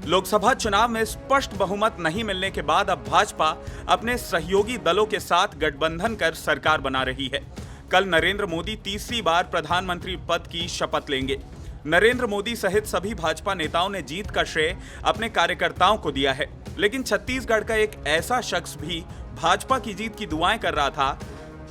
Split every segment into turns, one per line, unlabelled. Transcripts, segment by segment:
लोकसभा चुनाव में स्पष्ट बहुमत नहीं मिलने के बाद अब भाजपा अपने सहयोगी दलों के साथ गठबंधन कर सरकार बना रही है। कल नरेंद्र मोदी तीसरी बार प्रधानमंत्री पद की शपथ लेंगे। नरेंद्र मोदी सहित सभी भाजपा नेताओं ने जीत का श्रेय अपने कार्यकर्ताओं को दिया है, लेकिन छत्तीसगढ़ का एक ऐसा शख्स भी भाजपा की जीत की दुआएं कर रहा था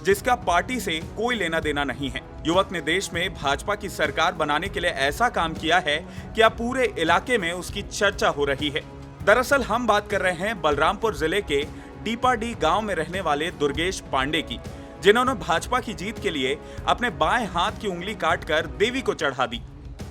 जिसका पार्टी से कोई लेना देना नहीं है। युवक ने देश में भाजपा की सरकार बनाने के लिए ऐसा काम किया है कि अब पूरे इलाके में उसकी चर्चा हो रही है। दरअसल हम बात कर रहे हैं बलरामपुर जिले के डीपाडी गांव में रहने वाले दुर्गेश पांडे की, जिन्होंने भाजपा की जीत के लिए अपने बाएं हाथ की उंगली काटकर देवी को चढ़ा दी।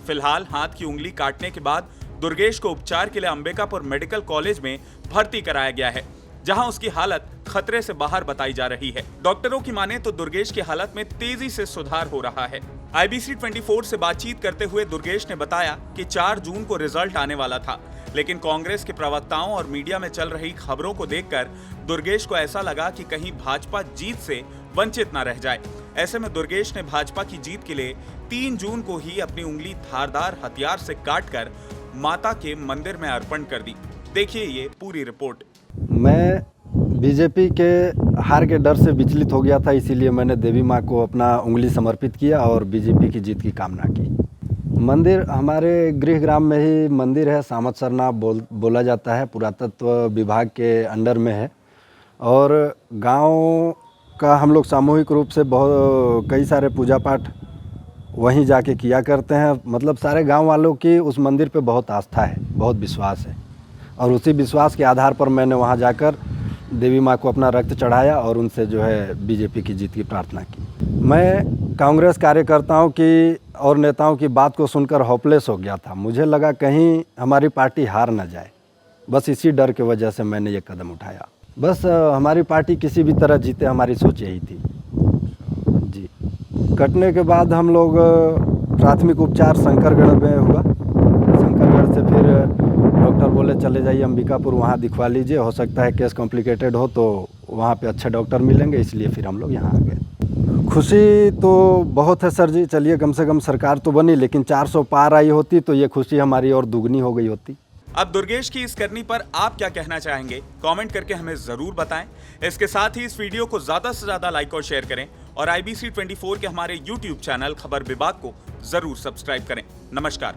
फिलहाल हाथ की उंगली काटने के बाद दुर्गेश को उपचार के लिए अंबिकापुर मेडिकल कॉलेज में भर्ती कराया गया है, जहां उसकी हालत खतरे से बाहर बताई जा रही है। डॉक्टरों की माने तो दुर्गेश की हालत में तेजी से सुधार हो रहा है। IBC 24 से बातचीत करते हुए दुर्गेश ने बताया कि 4 जून को रिजल्ट आने वाला था, लेकिन कांग्रेस के प्रवक्ताओं और मीडिया में चल रही खबरों को देखकर दुर्गेश को ऐसा लगा कि कहीं भाजपा जीत से वंचित न रह जाए। ऐसे में दुर्गेश ने भाजपा की जीत के लिए 3 जून को ही अपनी उंगली धारदार हथियार से काटकर माता के मंदिर में अर्पण कर दी। देखिए ये पूरी रिपोर्ट।
मैं बीजेपी के हार के डर से विचलित हो गया था, इसीलिए मैंने देवी माँ को अपना उंगली समर्पित किया और बीजेपी की जीत की कामना की। मंदिर हमारे गृह ग्राम में ही मंदिर है, सामत सरना बोला जाता है, पुरातत्व विभाग के अंडर में है। और गांव का हम लोग सामूहिक रूप से कई सारे पूजा पाठ वहीं जाके किया करते हैं। मतलब सारे गांव वालों की उस मंदिर पे बहुत आस्था है, बहुत विश्वास है, और उसी विश्वास के आधार पर मैंने वहां जाकर देवी माँ को अपना रक्त चढ़ाया और उनसे जो है बीजेपी की जीत की प्रार्थना की। मैं कांग्रेस कार्यकर्ताओं की और नेताओं की बात को सुनकर होपलेस हो गया था। मुझे लगा कहीं हमारी पार्टी हार न जाए, बस इसी डर की वजह से मैंने ये कदम उठाया। बस हमारी पार्टी किसी भी तरह जीते, हमारी सोच यही थी जी। कटने के बाद हम लोग प्राथमिक उपचार शंकरगढ़ में हुआ। शंकरगढ़ से फिर डॉक्टर बोले चले जाइए अंबिकापुर, वहाँ दिखवा लीजिए, हो सकता है केस कॉम्प्लिकेटेड हो तो वहाँ पे अच्छे डॉक्टर मिलेंगे, इसलिए फिर हम लोग यहाँ आ गए। खुशी तो बहुत है सर जी, चलिए कम से कम सरकार तो बनी, लेकिन 400 पार आई होती तो ये खुशी हमारी और दुगनी हो गई होती।
अब दुर्गेश की इस करनी पर आप क्या कहना चाहेंगे? कमेंट करके हमें जरूर बताएं। इसके साथ ही इस वीडियो को ज्यादा से ज्यादा लाइक और शेयर करें और IBC 24 के हमारे YouTube चैनल खबर विभाग को जरूर सब्सक्राइब करें। नमस्कार।